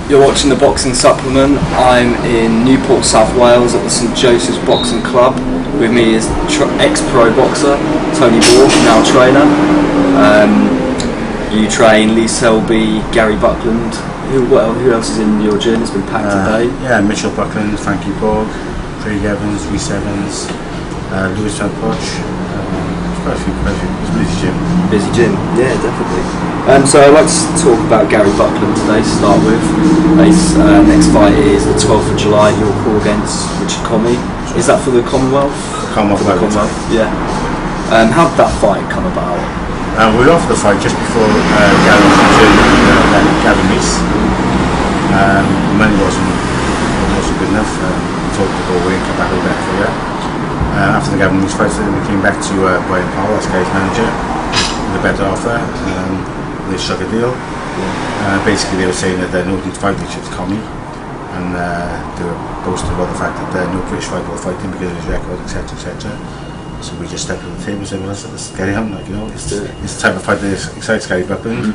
You're watching the Boxing Supplement. I'm in Newport, South Wales at the St Joseph's Boxing Club. With me is ex-pro boxer Tony Borg, now trainer. You train Lee Selby, Gary Buckland. Who else is in your gym? It's been packed today. Yeah, Mitchell Buckland, Frankie Borg, Craig Evans, Rhys Evans, Lewis Van Poch. Quite a few. It's a busy gym. Busy gym, yeah, definitely. So I'd like to talk about Gary Buckland today to start with. His next fight is the 12th of July. You'll call against Richard Comey. Is that for the Commonwealth? Commonwealth. Yeah. How did that fight come about? We were offered the fight just before Gary was returning Gavin Reese. The money wasn't good enough. We told him to go away and come back over there for a year. After the Gavin Reese fight, then we came back to Brian Powell, that's Gary's manager, with a better offer. They struck a deal. Basically, they were saying that nobody would fight Richard Comey, and they were boasting about the fact that no British fighter will fight him because of his record, etc., etc. So we just stepped at the table and said, well, let's get him. Like, you know, it's the type of fight that excites Gary Buckland,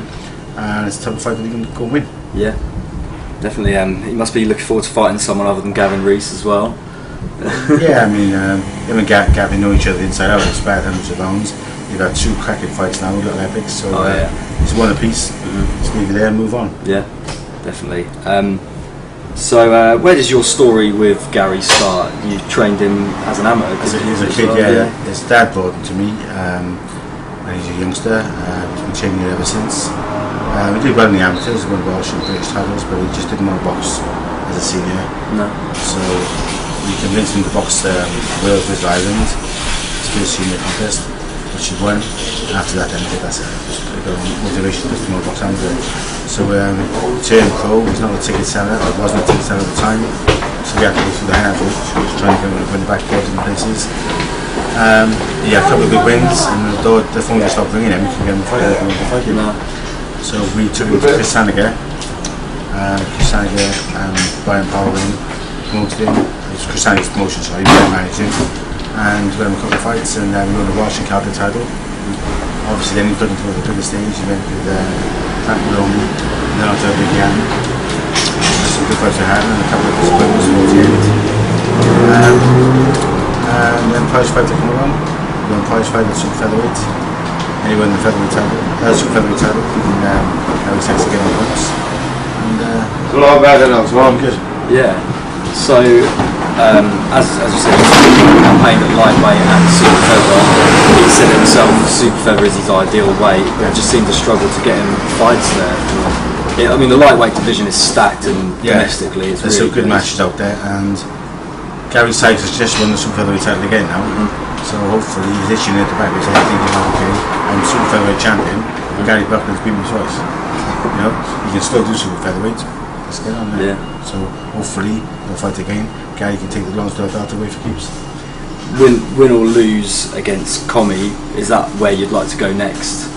and it's the type of fight that he can go and win. Yeah, definitely. He must be looking forward to fighting someone other than Gavin Reese as well. Yeah, I mean, him and Gavin know each other inside out. It's about hundreds of rounds. They've had 2 cracking fights now, little epics. So it's one apiece. Just leave it there and move on. Yeah, definitely. So where does your story with Gary start? You trained him as an amateur. As a kid, yeah. His dad brought him to me when he was a youngster. He's been training ever since. We did well in the amateurs, won Welsh and British titles, but he just didn't want to box as a senior. No. So we convinced him to box Wales vs Ireland, his first senior contest, which he won. And after that, then that's a motivation just to want to box amateur. So turned pro. He's not a ticket seller. I wasn't a ticket seller at the time, so we had to go through the hand route, trying to win the back doors in places. He had a couple of big wins, and the phone just stopped ringing him. We couldn't get him to fight him. So we took him to Chris Saniger. And Brian Powell promoted him. It was Chris Saniger's promotion, sorry, Brian managed him. And we won a couple of fights, and we won the Welsh and Cardiff title. Obviously, then he got into the bigger stage. He went with Frank Maloney, and then after began. Some good fights we had, and a couple of disappointments towards the end. And then prize fight that came along. We won prize fight at super featherweight. And he won the featherweight title, super featherweight title, beating Harry Sexton again on points. And it's a lot better than us. Well, good. Yeah. So, as you said, he's campaigned at lightweight and super feather. He said himself super feather is his ideal weight. It just seemed to struggle to get him fights there. I mean, the lightweight division is stacked, and domestically it's there's really some good matches out there. And Gary Sykes has just won the super featherweight title again now. So hopefully he's itching at the back of his head, thinking, okay, I'm super featherweight champion, and Gary Buckland's beat me twice. You know, you can still do super featherweight. Let's get on there. Yeah. So hopefully they'll fight again. Gary can take the Lonsdale belt away for keeps. Win or lose against Comey, is that where you'd like to go next?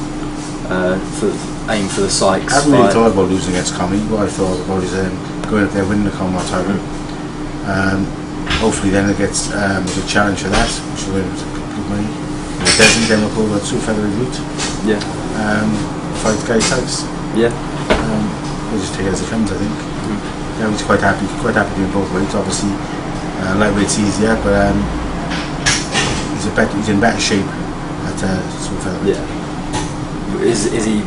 Aim for the Sykes. I haven't really thought about losing against Comey. What I thought about is going up there, winning the Commonwealth title. Hopefully then it gets a good challenge for that, which will win good money. If it doesn't, then we'll go the super featherweight route. Yeah. Fight Gary Sykes. Yeah. We'll just take it as it comes, I think. Yeah, he's quite happy doing both weights. Obviously, lightweight's easier, but he's in better shape at super featherweight. Yeah. Is he?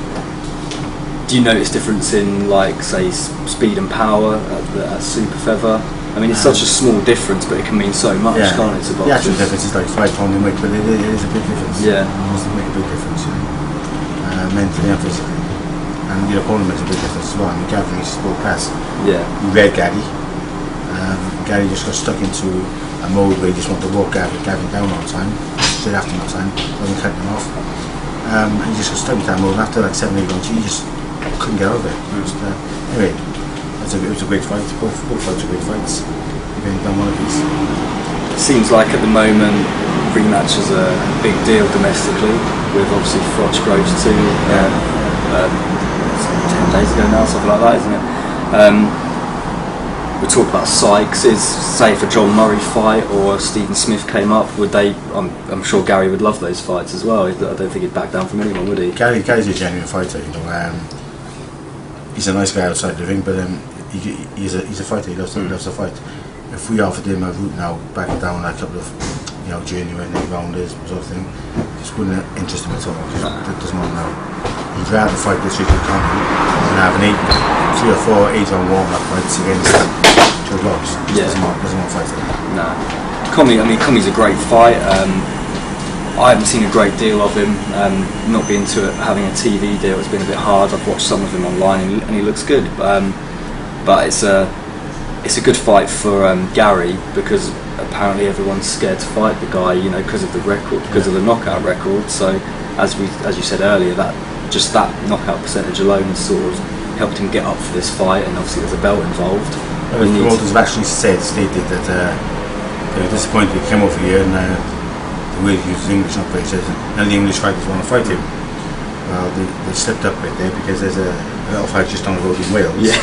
Do you notice difference in, like, say, speed and power at super feather? I mean, it's such a small difference, but it can mean so much, can't it? The actual difference is like 5 pounds in weight, but it is a big difference. Yeah. It does make a big difference, you know, mentally and physically. And your opponent makes a big difference as well. I mean, Gavin is world class. Yeah. You read Gary. Gary just got stuck into a mode where he just wanted to walk Gavin down all the time, straight after him all the time, wasn't cutting him off. He just got stuck into that mode, and after like 7-8 rounds, he just couldn't get out of it. Anyway, it was a great fight. Both fights were great fights. They're getting done one apiece. It seems like at the moment rematches are a big deal domestically, with obviously Froch Groves too. 10 days ago now, something like that, isn't it? We talk about Sykes. Say if a John Murray fight or Stephen Smith came up, would they? I'm sure Gary would love those fights as well. I don't think he'd back down from anyone, would he? Gary's a genuine fighter, you know. He's a nice guy outside the ring, but he's a fighter. He loves to fight. If we offered him a route now, back down a couple of genuine rounders sort of thing, just wouldn't interest him at all. It doesn't want to know. He'd rather fight this week than have an 3 or 4 8-round warm-up fights against Joe Bloggs. Doesn't want to fight him. No. Commie's a great fight. I haven't seen a great deal of him. Not being to it, having a TV deal, it's been a bit hard. I've watched some of him online and he looks good. But it's a good fight for Gary, because apparently everyone's scared to fight the guy, because of the record, because of the knockout record. So as you said earlier, that knockout percentage alone has sort of helped him get up for this fight, and obviously there's a belt involved. The promoters have actually stated that they were disappointed he came over here and the way he uses English not very good. None of the English fighters want to fight him. Well, they slipped up a bit there, because there's a little fight just on the road in Wales. Yeah.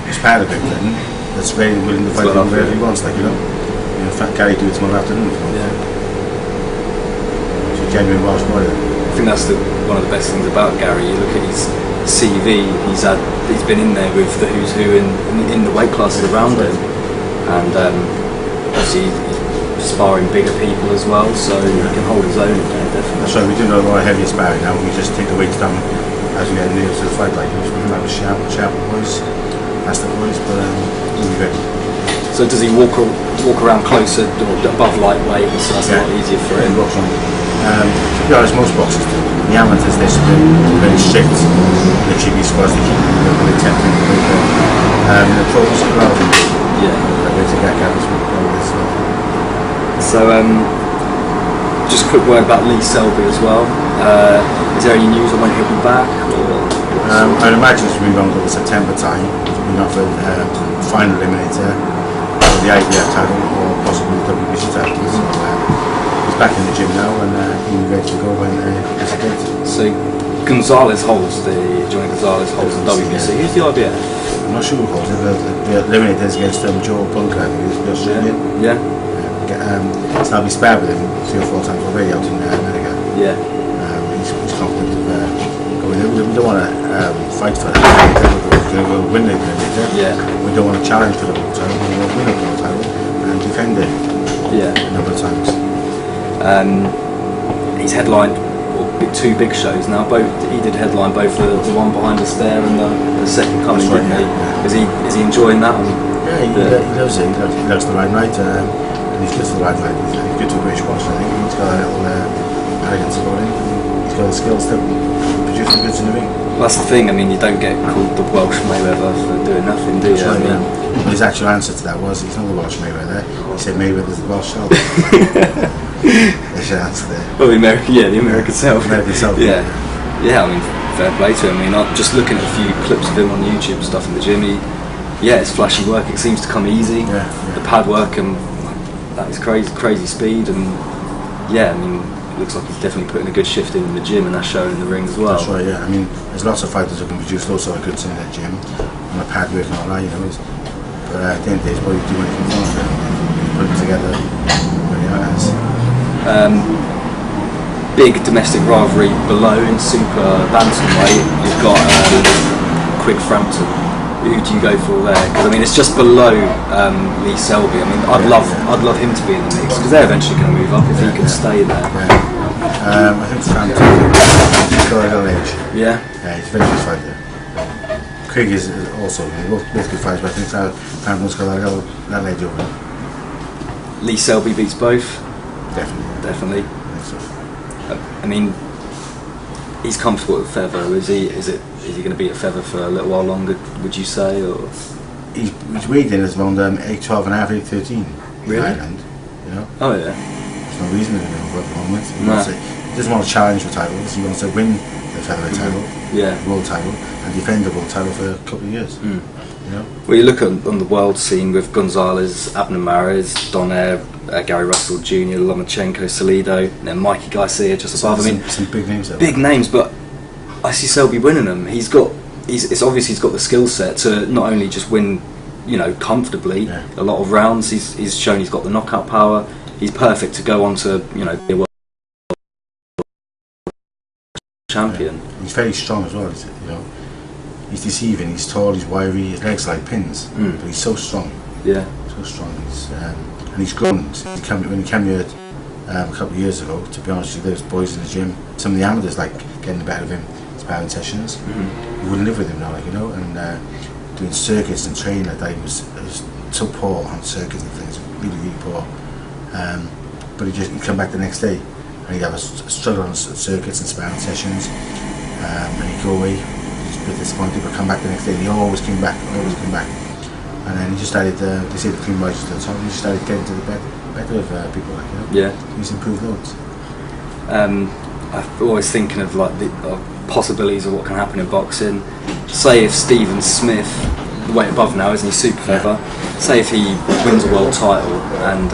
It's part of it then. That's very willing to fight him wherever he wants, In fact, Gary do it tomorrow afternoon. Yeah. It's a genuine Welsh boy. I think that's one of the best things about Gary. You look at his CV; he's been in there with the who's who in the weight classes around him, and obviously he's sparring bigger people as well, so he can hold his own in there, definitely. That's right. We do know a lot of heavier sparring now. We just take the weights down as we get near to the fight. We have sharp boys, faster boys, but we'll be ready. So does he walk around closer or above lightweight, so that's a lot easier for him? To be honest, most boxers do. The amateurs, they're very strict. The GB squads, they keep really tempting the weight there. The pros, well, they're going to get gaps with this. So, just a quick word about Lee Selby as well. Is there any news on when he'll be back? I'd imagine it's going to be around September time. We're not for final eliminator. The IBF title or possibly the WBC title. So, he's back in the gym now and he'll be ready to go when it's a date. So Johnny Gonzalez holds the WBC. Who's the IBF? I'm not sure who holds it. The eliminators against Joe Bunker, I think he's the Australian. Yeah. So I'll be spared with him 3 or 4 times already out in America. Yeah. He's confident of going in. We don't want to fight for it. We'll win the eliminator. Yeah. We don't want to challenge for the world title. We want to win the world title and defend it. Yeah. A number of times. He's headlined 2 big shows now. He did headline both the one behind us there and the second coming, right, didn't he? Yeah. Is he enjoying that one? Yeah, he loves it. He loves the limelight. And he's good for the limelight. He's good to a British boxer. I think he's got a little arrogance about him. He's got the skills to produce the goods in the ring. Well, that's the thing. I mean, you don't get called the Welsh Mayweather for doing nothing, do you? Right, his actual answer to that was, he's not the Welsh Mayweather. He said Mayweather's the Welsh Selby. There's your answer there. Well, the American Selby. American Selby. Yeah. I mean, fair play to him. I mean, I'm just looking at a few clips of him on YouTube and stuff in the gym. It's flashy work. It seems to come easy. Yeah. The pad work and that is crazy speed, and I mean, it looks like he's definitely putting a good shift in the gym, and that's showing in the ring as well. That's right. Yeah. I mean, there's lots of fighters who can produce lots of goods in their gym, and the pad work and all that. But at the end of the day, it's what you do when it comes down to it. Put it together. Big domestic rivalry below in super bantamweight. You've got Quig Frampton. Who do you go for there? Because I mean, it's just below Lee Selby. I mean, I'd love him to be in the mix, because they're eventually going to move up if he can stay there. I think Frampton's got a little edge. Yeah. Yeah, he's a very good fighter. Quig is also both good fighters, but I think Frampton's got a little edge over him. Lee Selby beats both. Definitely. I mean, he's comfortable with Feather. Is he going to be at Feather for a little while longer? Would you say, or he's weighed in as around 8.12 and a half, 8.13. Really? In Ireland, Oh yeah. There's no reason to go at the moment. He doesn't want to challenge for titles. He wants to win the featherweight title, world title, and defend the world title for a couple of years. Well, you look on the world scene with Gonzalez, Abner Mares, Donaire, Gary Russell Jr., Lomachenko, Salido, and then Mikey Garcia just above. I mean, some big names there. Big names, but I see Selby winning them. It's obvious he's got the skill set to not only just win, comfortably a lot of rounds. He's shown he's got the knockout power. He's perfect to go on to, be a world champion. He's very strong as well. he's deceiving. He's tall, he's wiry, his legs are like pins, but he's so strong. Yeah. So strong. And he's grown. When he came here a couple of years ago, to be honest with you, there was boys in the gym, some of the amateurs like getting the better of him, sparring sessions. He wouldn't live with him now, like, you know, and doing circuits and training like that. He was so poor on circuits and things, really, really poor. But he'd come back the next day and he'd have a struggle on circuits and sparring sessions, and he'd go away, he'd be disappointed, but come back the next day and he always came back. And then he just started, they say the cream rises to the top, and he just started getting to the better of people, like, you know. Yeah. He's improved loads. I'm always thinking of like the possibilities of what can happen in boxing. Say if Stephen Smith, the weight above now, isn't he, super feather? Say if he wins a world title and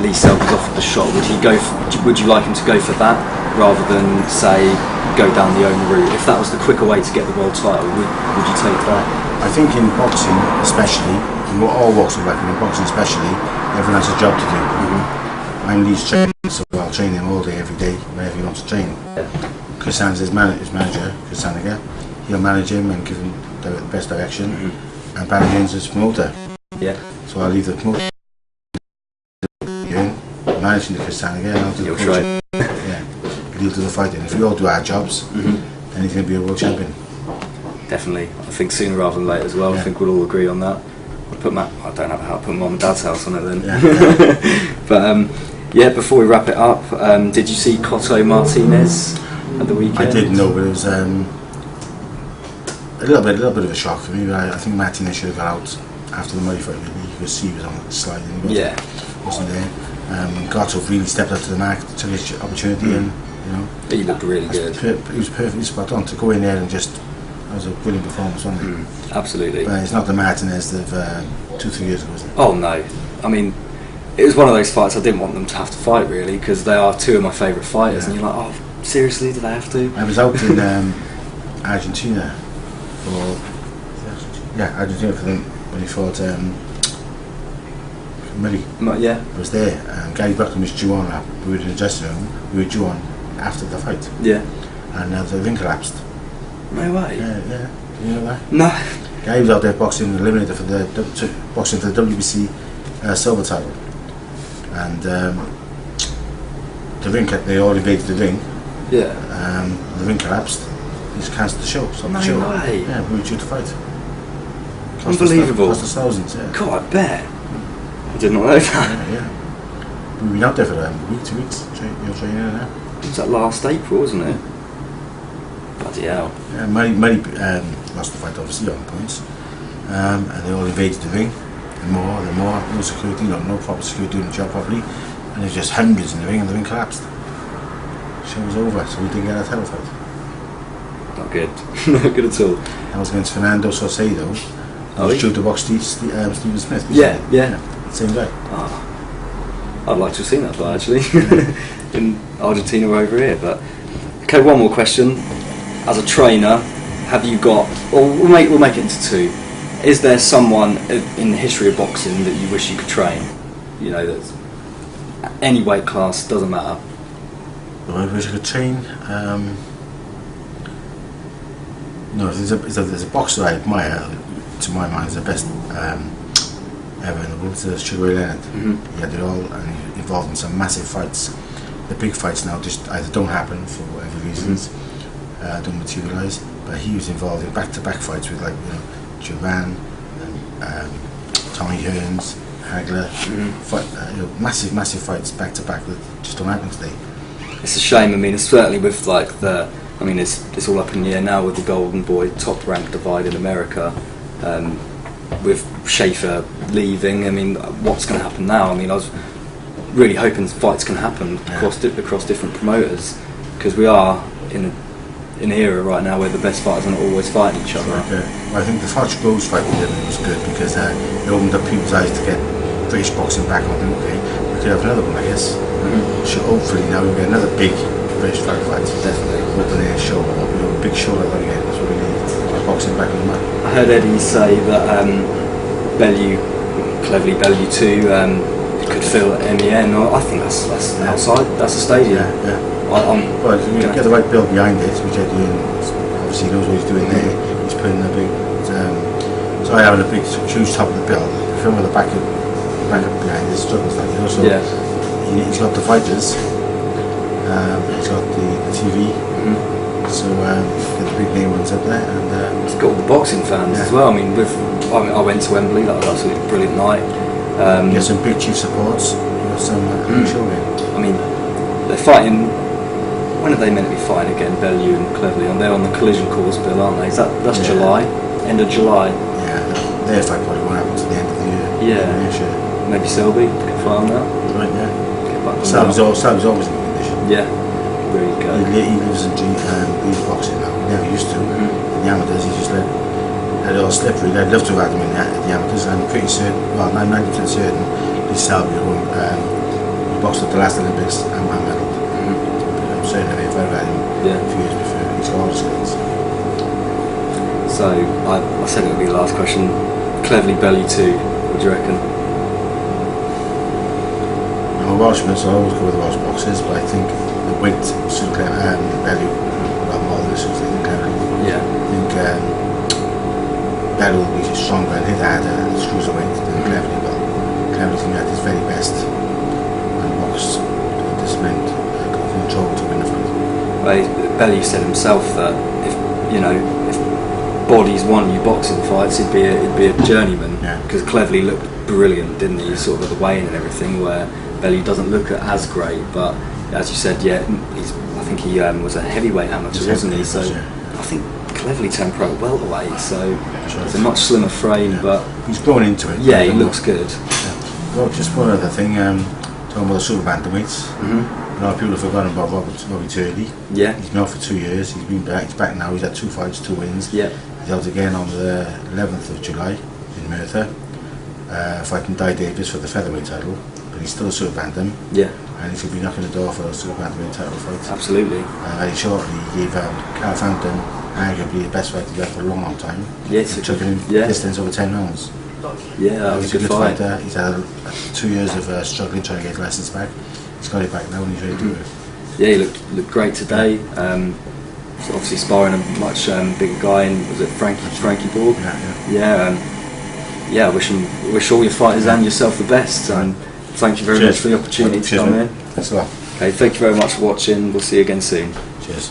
Lee Selby's offered the shot, would you like him to go for that rather than say go down the own route? If that was the quicker way to get the world title, would you take that? I think in boxing especially, in all walks of life, and in boxing especially, everyone has a job to do. I'm Lee's training, so I'll train him all day, every day, whenever he wants to train. Chris Sands is his manager, Chris Saniga. He'll manage him and give him the best direction. And Barry Jones is promoter. Yeah. So I'll leave the promoter managing the Chris Saniga, and I'll do the coaching. Yeah. He'll do the fighting. If we all do our jobs, then he's going to be a world champion. Definitely. I think sooner rather than later as well. I think we'll all agree on that. I don't have a house, put Mum and Dad's house on it then. Yeah. But yeah, before we wrap it up, did you see Cotto Martinez at the weekend? I did know, but it was a little bit of a shock for me. I think Martinez should have got out after the Murray fight. Really. You could see he was on the slide and he wasn't there. Cotto really stepped up to the mark, took his opportunity, and you know, he looked really good. He was perfectly spot on to go in there and just. That was a brilliant performance, wasn't it? Absolutely. But it's not the Martinez of 2-3 years ago, is it? Oh no. I mean, it was one of those fights I didn't want them to have to fight really, because they are two of my favourite fighters, and you're like, oh, seriously, do they have to? I was out in Argentina for them when he fought Murray. Yeah. I was there. Gary Buckland was due on. We were in the dressing room. We were due on after the fight. Yeah. And the ring collapsed. No way. Yeah. You know that? No. Guy was out there boxing, eliminated for the WBC silver title, and the ring. They all invaded the ring. Yeah. The ring collapsed. He just cancelled the show. Stopped No the show. way. Yeah, we were due to fight. Unbelievable. Cost us thousands. Yeah. God, I bet. I did not know that. Yeah. We've been out there for a week, 2 weeks. You're training now. It was that last April, wasn't it? Bloody hell. Yeah, Murray lost the fight obviously on points, and they all invaded the ring. The more, no security, no proper security doing the job properly, and there's just hundreds in the ring, and the ring collapsed. The show was over, so we didn't get a title fight. Not good. Not good at all. That was against Fernando Saucedo. He was due to box Stephen Smith. Yeah. Same guy. Oh, I'd like to have seen that fight actually. In Argentina or over here, but okay. One more question. As a trainer, have you got? Or we'll make it into two. Is there someone in the history of boxing that you wish you could train? You know, that's any weight class, doesn't matter. Well, I wish I could train. No, there's a boxer I admire. To my mind, is the best ever in the world. It's Sugar Ray Leonard. He had it all, and he involved in some massive fights. The big fights now just either don't happen for whatever reasons, don't materialise. But he was involved in back-to-back fights with, like, you know, Jovan and Tommy Hearns, Hagler. Massive fights back-to-back that just don't happen today. It's a shame. I mean, it's certainly with like it's all up in the air now with the Golden Boy top rank divide in America. With Schaefer leaving, I mean, what's going to happen now? I mean, I was really hoping fights can happen across different promoters, because we are in an era right now where the best fighters are not always fighting each other. Well, I think the Foch Groves fight we did was good because it opened up people's eyes to get British boxing back on. Okay, we could have another one, I guess. So hopefully now we'll get another big British fight. Definitely. Open air show, a big show like that again. That's what we need. Boxing back on the map. I heard Eddie say that cleverly Bellew 2 could fill MEN. I think that's outside. That's a stadium. Well, if you get the right build behind it, which Eddie obviously knows what he's doing there. He's in the big. So I having a big, huge top of the bill. Film with the back up behind his struggles, like, you know. So Yeah. he's got the fighters. He's got the TV. So get the big name ones up there, and It's got all the boxing fans as well. I mean, I went to Wembley. That was absolutely a brilliant night. get some big chief supports. Some show game. I mean, they're fighting. When are they meant to be fighting again? Bellew and Cleverly. And they're on the collision course bill, aren't they? That's July, end of July. Yeah, their fight probably won't happen to the end of the year. Yeah. Sure. Maybe Selby can fight on that. Right, yeah. Get back on Selby's that. always in the condition. Yeah. There you go. He lives in Greece boxing now. He never used to. In the amateurs, he just let it all slip. Really. I'd love to have had him in the amateurs. I'm pretty certain, well, 90% certain, he's Selby who he boxed at the last Olympics and won medal. I'm certain that if I'd had him a few years before, he's got all the skills. So I said it would be the last question. Cleverly Bellew 2. What do you reckon? I'm a Welshman, so I always go with the Welsh boxers, but I think the weight suit Bellew a lot more than the suit than Cleverly. Yeah. I think Bellew will be stronger and hit harder and screws away than Cleverly will. Cleverly's going to be at his very best and box disciplined, control to win the fight. Well, Bellew said himself that if bodies won you boxing fights, he'd be a journeyman. Because Cleverly looked brilliant, didn't he? Sort of at the weigh-in and everything, where Bellew doesn't look as great, but as you said, I think he was a heavyweight amateur, wasn't he? So I think Cleverly turned pro at welterweight, so it's a much slimmer frame, but he's grown into it. Yeah, he looks good. Well, just one other thing, talking about the super bantamweights. A lot of people have forgotten about Robbie Turley. Yeah. He's been out for 2 years. He's been back. He's back now. He's had 2 fights, 2 wins. Yeah. He's out again on the 11th of July in Merthyr, fighting Di Davis for the featherweight title. But he's still a super bantam. Yeah. And he should be knocking the door for a super bantamweight title fight. Absolutely. Very shortly, he gave Carl Fountain arguably the best fight he's had for a long, long time. Yes. It took him distance over 10 rounds. Yeah, that was a good fight. Fighter. He's had 2 years of struggling trying to get his license back. He's got it back now and he's ready to do it. Yeah, he looked great today. He's obviously sparring a much bigger guy, and was it Frankie Borg? Yeah. I wish all your fighters and yourself the best. And thank you very much for the opportunity to come in. Thanks a lot. Okay, thank you very much for watching. We'll see you again soon. Cheers.